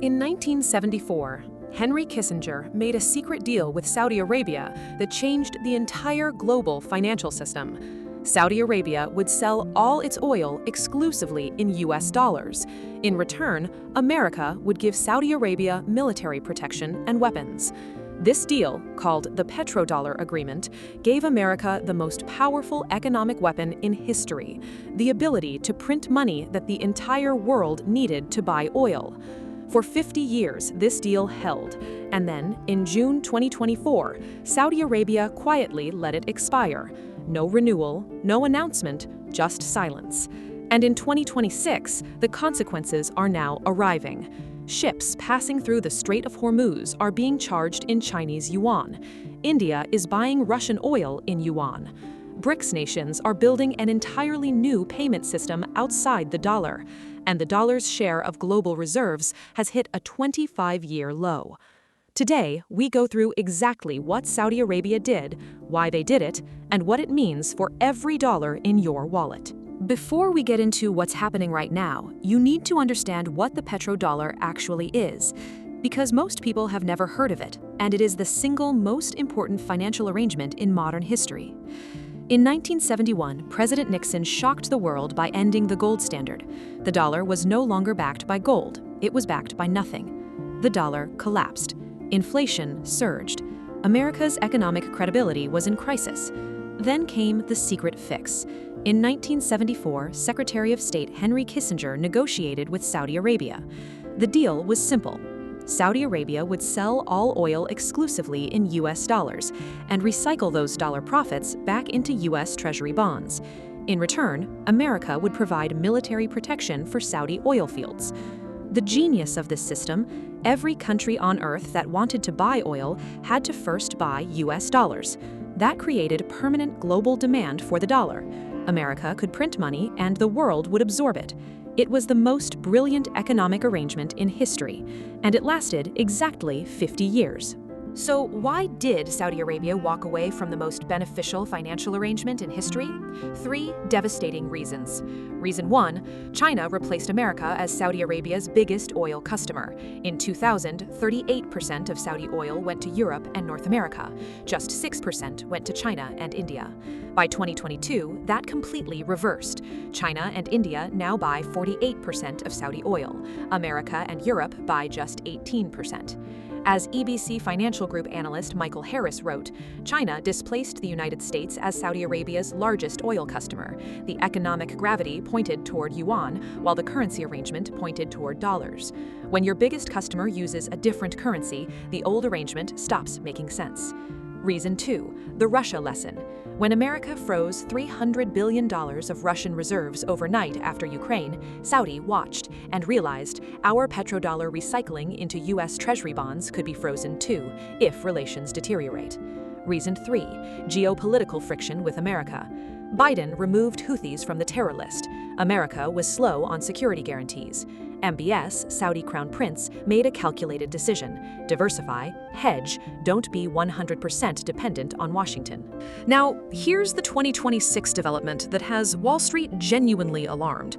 In 1974, Henry Kissinger made a secret deal with Saudi Arabia that changed the entire global financial system. Saudi Arabia would sell all its oil exclusively in US dollars. In return, America would give Saudi Arabia military protection and weapons. This deal, called the Petrodollar Agreement, gave America the most powerful economic weapon in history, the ability to print money that the entire world needed to buy oil. For 50 years, this deal held, and then, in June 2024, Saudi Arabia quietly let it expire. No renewal, no announcement, just silence. And in 2026, the consequences are now arriving. Ships passing through the Strait of Hormuz are being charged in Chinese yuan. India is buying Russian oil in yuan. BRICS nations are building an entirely new payment system outside the dollar, and the dollar's share of global reserves has hit a 25-year low. Today, we go through exactly what Saudi Arabia did, why they did it, and what it means for every dollar in your wallet. Before we get into what's happening right now, you need to understand what the petrodollar actually is, because most people have never heard of it, and it is the single most important financial arrangement in modern history. In 1971, President Nixon shocked the world by ending the gold standard. The dollar was no longer backed by gold, it was backed by nothing. The dollar collapsed. Inflation surged. America's economic credibility was in crisis. Then came the secret fix. In 1974, Secretary of State Henry Kissinger negotiated with Saudi Arabia. The deal was simple. Saudi Arabia would sell all oil exclusively in US dollars and recycle those dollar profits back into US Treasury bonds. In return, America would provide military protection for Saudi oil fields. The genius of this system, every country on Earth that wanted to buy oil had to first buy US dollars. That created permanent global demand for the dollar. America could print money and the world would absorb it. It was the most brilliant economic arrangement in history, and it lasted exactly 50 years. So why did Saudi Arabia walk away from the most beneficial financial arrangement in history? 3 devastating reasons. Reason 1, China replaced America as Saudi Arabia's biggest oil customer. In 2000, 38% of Saudi oil went to Europe and North America. Just 6% went to China and India. By 2022, that completely reversed. China and India now buy 48% of Saudi oil. America and Europe buy just 18%. As EBC Financial Group analyst Michael Harris wrote, China displaced the United States as Saudi Arabia's largest oil customer. The economic gravity pointed toward yuan, while the currency arrangement pointed toward dollars. When your biggest customer uses a different currency, the old arrangement stops making sense. Reason 2, the Russia lesson. When America froze $300 billion of Russian reserves overnight after Ukraine, Saudi watched and realized our petrodollar recycling into US Treasury bonds could be frozen too, if relations deteriorate. Reason 3, geopolitical friction with America. Biden removed Houthis from the terror list. America was slow on security guarantees. MBS, Saudi Crown Prince, made a calculated decision. Diversify, hedge, don't be 100% dependent on Washington. Now, here's the 2026 development that has Wall Street genuinely alarmed.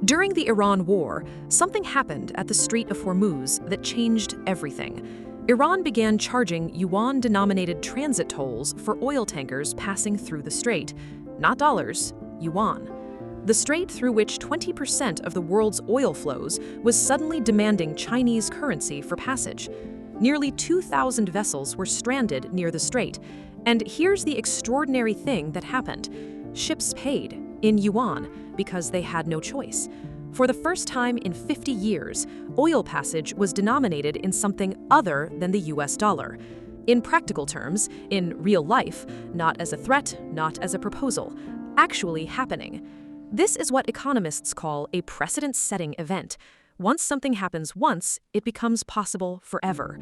During the Iran war, something happened at the Strait of Hormuz that changed everything. Iran began charging yuan-denominated transit tolls for oil tankers passing through the strait. Not dollars, yuan. The strait, through which 20% of the world's oil flows, was suddenly demanding Chinese currency for passage. Nearly 2,000 vessels were stranded near the strait. And here's the extraordinary thing that happened. Ships paid in yuan because they had no choice. For the first time in 50 years, oil passage was denominated in something other than the US dollar. In practical terms, in real life, not as a threat, not as a proposal, actually happening. This is what economists call a precedent-setting event. Once something happens once, it becomes possible forever.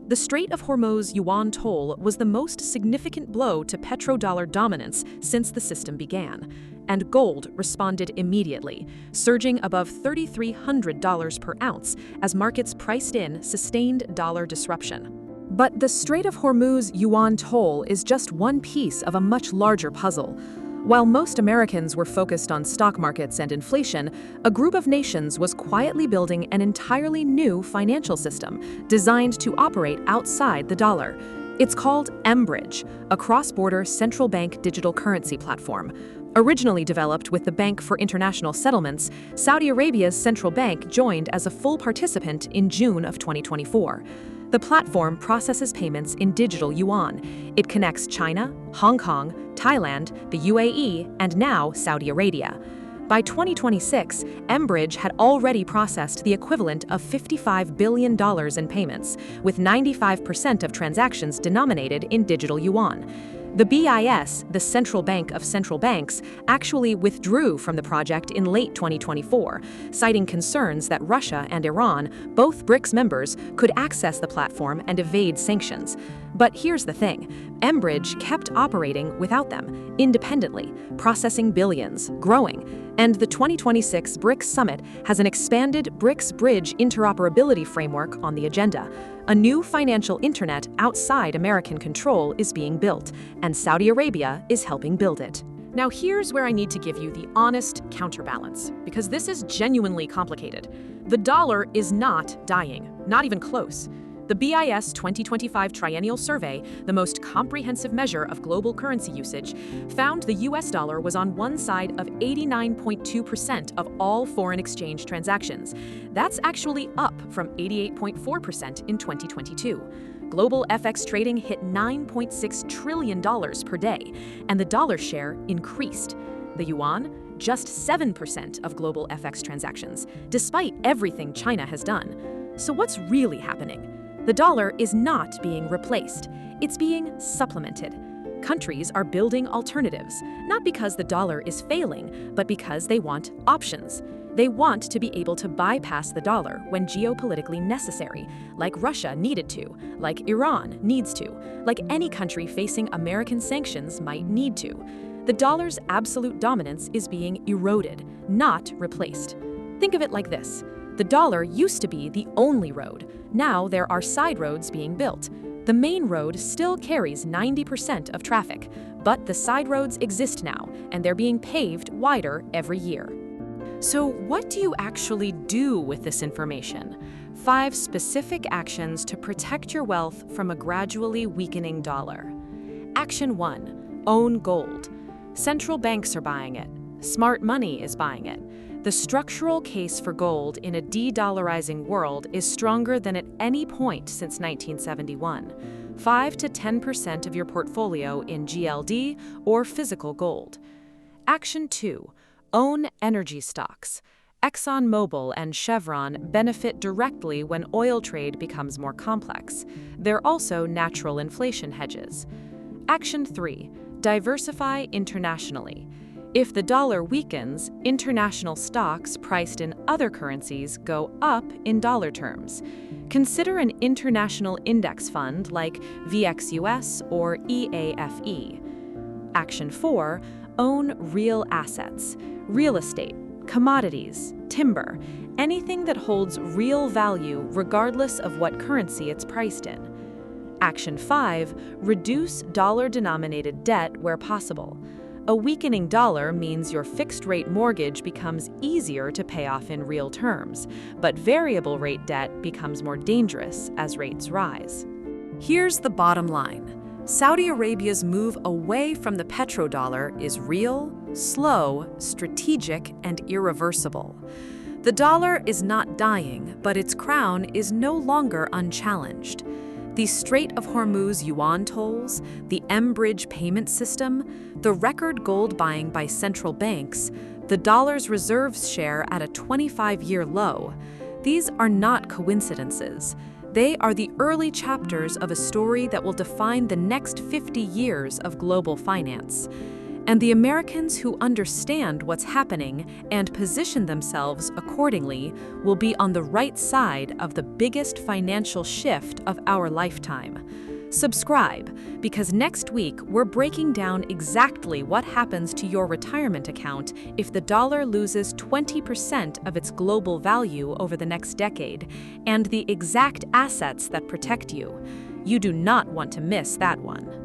The Strait of Hormuz yuan toll was the most significant blow to petrodollar dominance since the system began. And gold responded immediately, surging above $3,300 per ounce as markets priced in sustained dollar disruption. But the Strait of Hormuz yuan toll is just one piece of a much larger puzzle. While most Americans were focused on stock markets and inflation, a group of nations was quietly building an entirely new financial system designed to operate outside the dollar. It's called mBridge, a cross-border central bank digital currency platform. Originally developed with the Bank for International Settlements, Saudi Arabia's central bank joined as a full participant in June of 2024. The platform processes payments in digital yuan. It connects China, Hong Kong, Thailand, the UAE, and now Saudi Arabia. By 2026, mBridge had already processed the equivalent of $55 billion in payments, with 95% of transactions denominated in digital yuan. The BIS, the central bank of central banks, actually withdrew from the project in late 2024, citing concerns that Russia and Iran, both BRICS members, could access the platform and evade sanctions. But here's the thing, mBridge kept operating without them, independently, processing billions, growing. And the 2026 BRICS Summit has an expanded BRICS Bridge interoperability framework on the agenda. A new financial internet outside American control is being built, and Saudi Arabia is helping build it. Now here's where I need to give you the honest counterbalance, because this is genuinely complicated. The dollar is not dying, not even close. The BIS 2025 Triennial Survey, the most comprehensive measure of global currency usage, found the US dollar was on one side of 89.2% of all foreign exchange transactions. That's actually up from 88.4% in 2022. Global FX trading hit $9.6 trillion per day, and the dollar share increased. The yuan, just 7% of global FX transactions, despite everything China has done. So what's really happening? The dollar is not being replaced. It's being supplemented. Countries are building alternatives, not because the dollar is failing, but because they want options. They want to be able to bypass the dollar when geopolitically necessary, like Russia needed to, like Iran needs to, like any country facing American sanctions might need to. The dollar's absolute dominance is being eroded, not replaced. Think of it like this. The dollar used to be the only road. Now there are side roads being built. The main road still carries 90% of traffic, but the side roads exist now, and they're being paved wider every year. So what do you actually do with this information? 5 specific actions to protect your wealth from a gradually weakening dollar. Action 1. Own gold. Central banks are buying it. Smart money is buying it. The structural case for gold in a de-dollarizing world is stronger than at any point since 1971. 5 to 10% of your portfolio in GLD or physical gold. Action 2. Own energy stocks. ExxonMobil and Chevron benefit directly when oil trade becomes more complex. They're also natural inflation hedges. Action 3. Diversify internationally. If the dollar weakens, international stocks priced in other currencies go up in dollar terms. Consider an international index fund like VXUS or EAFE. Action 4. Own real assets. Real estate, commodities, timber, anything that holds real value regardless of what currency it's priced in. Action 5. Reduce dollar-denominated debt where possible. A weakening dollar means your fixed-rate mortgage becomes easier to pay off in real terms, but variable-rate debt becomes more dangerous as rates rise. Here's the bottom line. Saudi Arabia's move away from the petrodollar is real, slow, strategic, and irreversible. The dollar is not dying, but its crown is no longer unchallenged. The Strait of Hormuz yuan tolls, the mBridge payment system, the record gold buying by central banks, the dollar's reserves share at a 25-year low. These are not coincidences. They are the early chapters of a story that will define the next 50 years of global finance. And the Americans who understand what's happening and position themselves accordingly will be on the right side of the biggest financial shift of our lifetime. Subscribe, because next week we're breaking down exactly what happens to your retirement account if the dollar loses 20% of its global value over the next decade, and the exact assets that protect you. You do not want to miss that one.